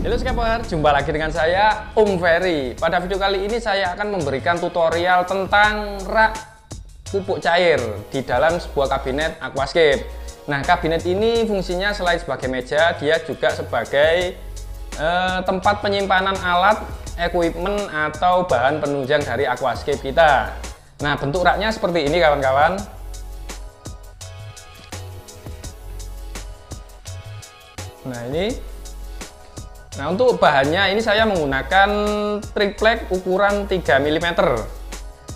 Halo Scaper, jumpa lagi dengan saya Om Ferry. Pada video kali ini saya akan memberikan tutorial tentang rak pupuk cair di dalam sebuah kabinet aquascape. Nah, kabinet ini fungsinya selain sebagai meja, dia juga sebagai tempat penyimpanan alat, equipment atau bahan penunjang dari aquascape kita. Nah, bentuk raknya seperti ini kawan-kawan. Nah, untuk bahannya ini saya menggunakan triplek ukuran 3 mm.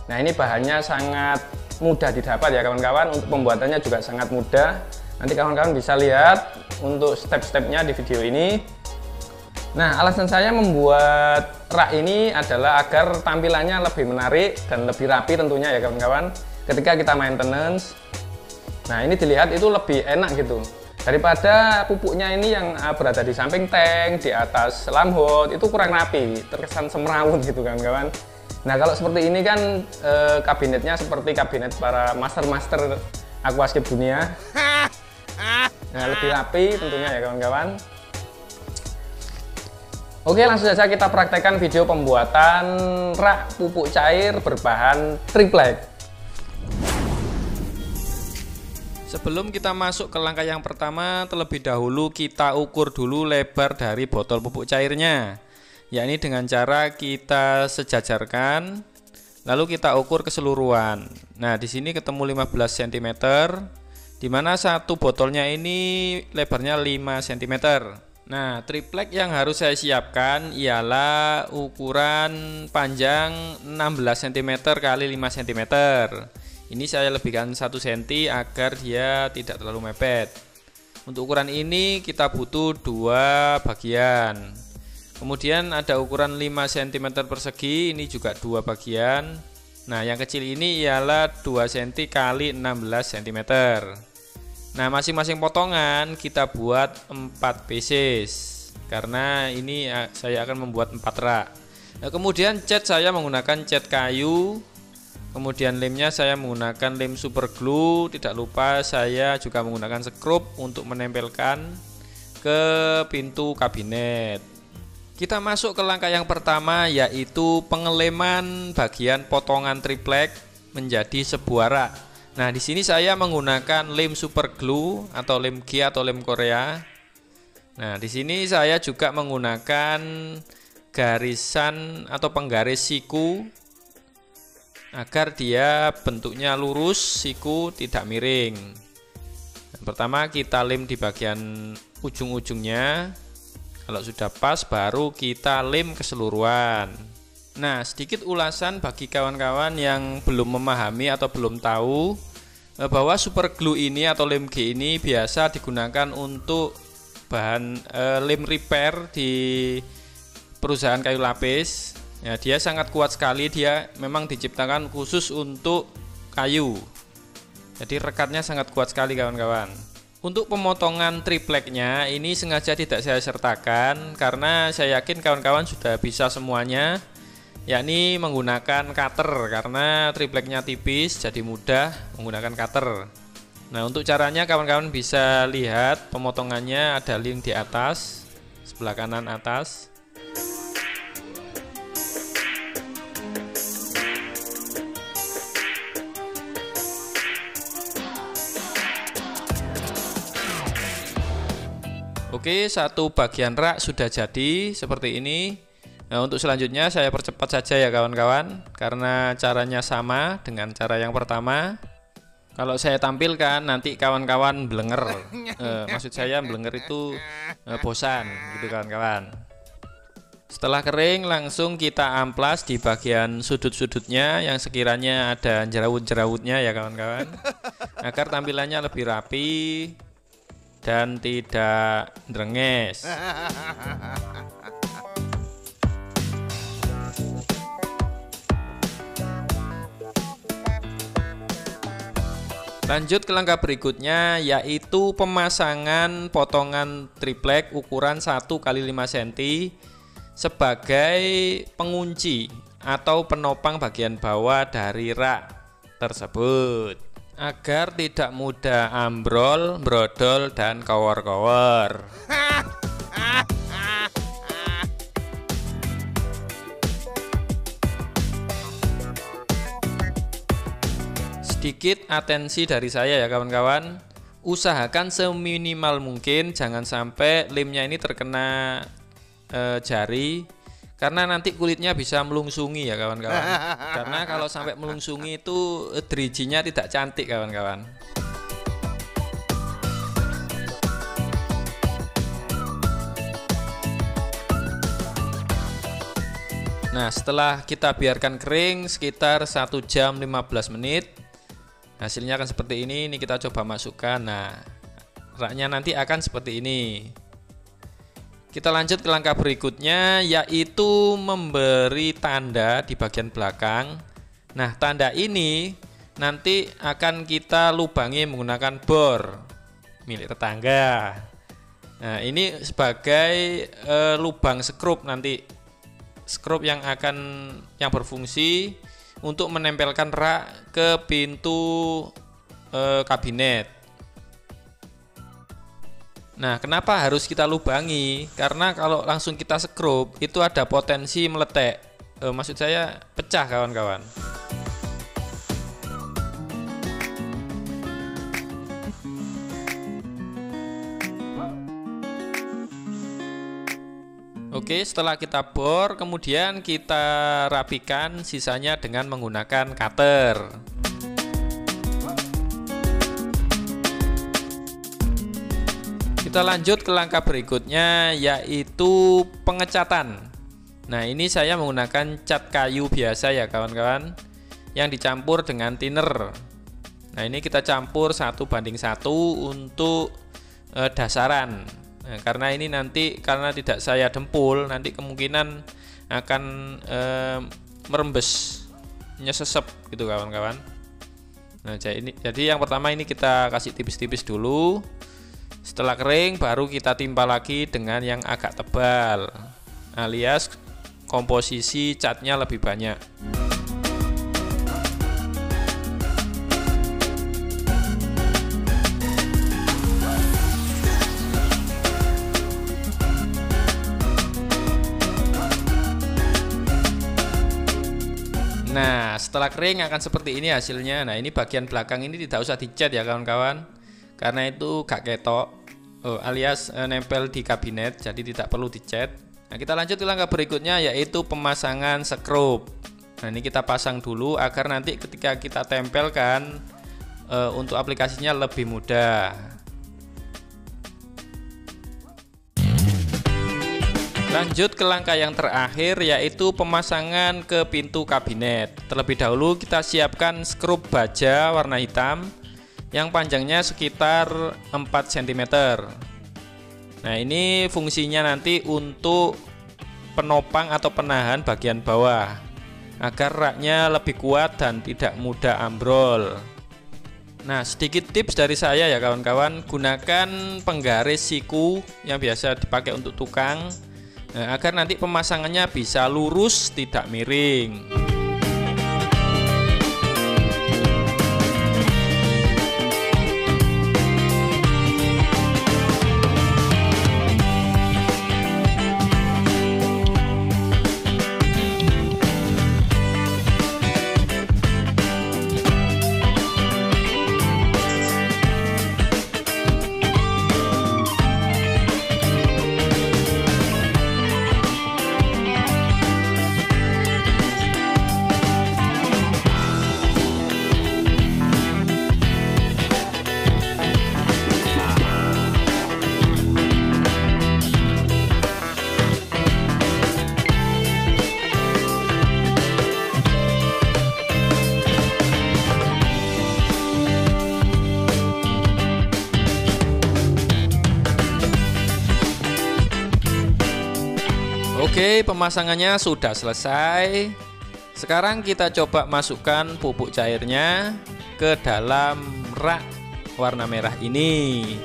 Nah, ini bahannya sangat mudah didapat ya kawan-kawan. Untuk pembuatannya juga sangat mudah. Nanti kawan-kawan bisa lihat untuk step-stepnya di video ini. Nah, alasan saya membuat rak ini adalah agar tampilannya lebih menarik dan lebih rapi tentunya ya kawan-kawan. Ketika kita maintenance, nah ini dilihat itu lebih enak gitu. Daripada pupuknya ini yang berada di samping tank, di atas lamhot, itu kurang rapi, terkesan semrawut gitu kawan-kawan. Nah, kalau seperti ini kan kabinetnya seperti kabinet para master-master aquascape dunia. Nah, lebih rapi tentunya ya kawan-kawan. Oke, langsung saja kita praktekkan video pembuatan rak pupuk cair berbahan triplek. Sebelum kita masuk ke langkah yang pertama, terlebih dahulu kita ukur dulu lebar dari botol pupuk cairnya, yakni dengan cara kita sejajarkan, lalu kita ukur keseluruhan. Nah, di sini ketemu 15 cm, di mana satu botolnya ini lebarnya 5 cm. Nah, triplek yang harus saya siapkan ialah ukuran panjang 16 cm kali 5 cm. Ini saya lebihkan 1 cm agar dia tidak terlalu mepet. Untuk ukuran ini kita butuh 2 bagian. Kemudian ada ukuran 5 cm persegi, ini juga 2 bagian. Nah, yang kecil ini ialah 2 cm kali 16 cm. Nah, masing-masing potongan kita buat 4 pieces, karena ini saya akan membuat 4 rak. Nah, kemudian cat saya menggunakan cat kayu. Kemudian lemnya saya menggunakan lem super glue. Tidak lupa saya juga menggunakan sekrup untuk menempelkan ke pintu kabinet. Kita masuk ke langkah yang pertama, yaitu pengeleman bagian potongan triplek menjadi sebuah rak. Nah, di sini saya menggunakan lem super glue atau lem G atau lem Korea. Nah, di sini saya juga menggunakan garisan atau penggaris siku agar dia bentuknya lurus, siku tidak miring. Yang pertama kita lem di bagian ujung-ujungnya. Kalau sudah pas baru kita lem keseluruhan. Nah, sedikit ulasan bagi kawan-kawan yang belum memahami atau belum tahu bahwa super glue ini atau lem G ini biasa digunakan untuk bahan lem repair di perusahaan kayu lapis. Ya, dia sangat kuat sekali, dia memang diciptakan khusus untuk kayu. Jadi rekatnya sangat kuat sekali kawan-kawan. Untuk pemotongan tripleknya ini sengaja tidak saya sertakan karena saya yakin kawan-kawan sudah bisa semuanya, yakni menggunakan cutter karena tripleknya tipis jadi mudah menggunakan cutter. Nah, untuk caranya kawan-kawan bisa lihat pemotongannya, ada link di atas, sebelah kanan atas. Oke, satu bagian rak sudah jadi seperti ini. Nah, untuk selanjutnya saya percepat saja ya kawan-kawan, karena caranya sama dengan cara yang pertama. Kalau saya tampilkan nanti kawan-kawan blenger. Maksud saya blenger itu bosan gitu kawan-kawan. Setelah kering langsung kita amplas di bagian sudut-sudutnya yang sekiranya ada jerawut-jerawutnya ya kawan-kawan, agar tampilannya lebih rapi dan tidak drenges. Lanjut ke langkah berikutnya, yaitu pemasangan potongan triplek ukuran 1 x 5 cm sebagai pengunci atau penopang bagian bawah dari rak tersebut, agar tidak mudah ambrol, brodol, dan kowor-kowor. Sedikit atensi dari saya ya kawan-kawan, usahakan seminimal mungkin jangan sampai lemnya ini terkena jari, karena nanti kulitnya bisa melungsungi ya kawan-kawan. Karena kalau sampai melungsungi itu drijinya tidak cantik kawan-kawan. Nah, setelah kita biarkan kering sekitar 1 jam 15 menit, hasilnya akan seperti ini. Ini kita coba masukkan. Nah, raknya nanti akan seperti ini. Kita lanjut ke langkah berikutnya, yaitu memberi tanda di bagian belakang. Nah, tanda ini nanti akan kita lubangi menggunakan bor milik tetangga. Nah, ini sebagai lubang skrup nanti. Skrup yang berfungsi untuk menempelkan rak ke pintu kabinet. Nah, kenapa harus kita lubangi? Karena kalau langsung kita skrup itu ada potensi meletek. Maksud saya pecah kawan-kawan. Oke, setelah kita bor, kemudian kita rapikan sisanya dengan menggunakan cutter. Kita lanjut ke langkah berikutnya, yaitu pengecatan. Nah, ini saya menggunakan cat kayu biasa ya kawan-kawan, yang dicampur dengan thinner. Nah, ini kita campur 1:1 untuk dasaran. Nah, karena ini nanti karena tidak saya dempul, nanti kemungkinan akan merembes, nyesesep gitu kawan-kawan. Nah, jadi yang pertama ini kita kasih tipis-tipis dulu. Setelah kering baru kita timpa lagi dengan yang agak tebal, alias komposisi catnya lebih banyak. Nah, setelah kering akan seperti ini hasilnya. Nah, ini bagian belakang ini tidak usah dicat ya kawan-kawan, karena itu gak ketok, alias nempel di kabinet, jadi tidak perlu dicat. Nah, kita lanjut ke langkah berikutnya, yaitu pemasangan skrup. Nah, ini kita pasang dulu agar nanti ketika kita tempelkan untuk aplikasinya lebih mudah. Lanjut ke langkah yang terakhir, yaitu pemasangan ke pintu kabinet. Terlebih dahulu kita siapkan skrup baja warna hitam yang panjangnya sekitar 4 cm. Nah, ini fungsinya nanti untuk penopang atau penahan bagian bawah agar raknya lebih kuat dan tidak mudah ambrol. Nah, sedikit tips dari saya ya kawan-kawan, gunakan penggaris siku yang biasa dipakai untuk tukang. Nah, agar nanti pemasangannya bisa lurus, tidak miring. Oke, pemasangannya sudah selesai. Sekarang kita coba masukkan pupuk cairnya ke dalam rak warna merah ini.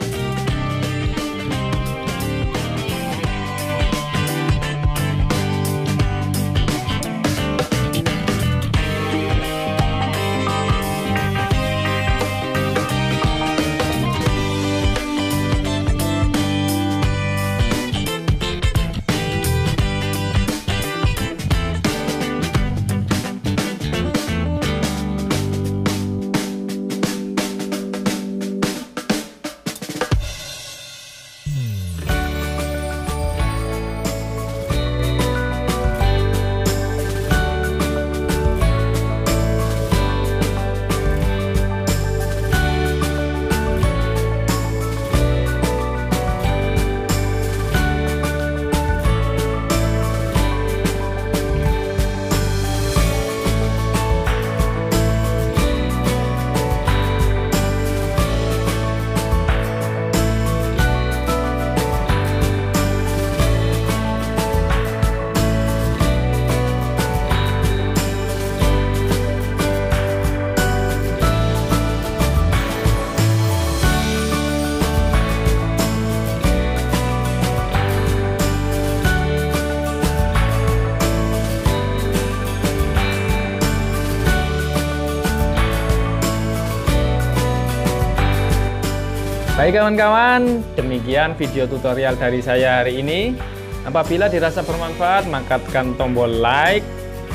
Baik kawan-kawan, demikian video tutorial dari saya hari ini. Apabila dirasa bermanfaat, maka tekan tombol like,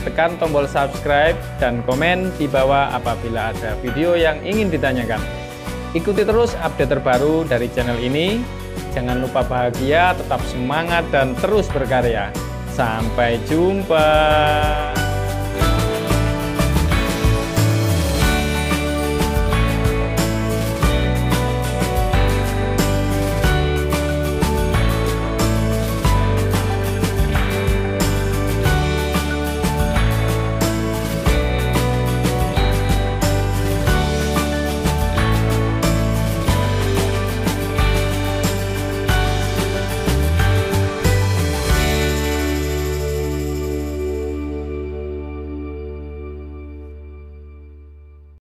tekan tombol subscribe, dan komen di bawah apabila ada video yang ingin ditanyakan. Ikuti terus update terbaru dari channel ini. Jangan lupa bahagia, tetap semangat, dan terus berkarya. Sampai jumpa.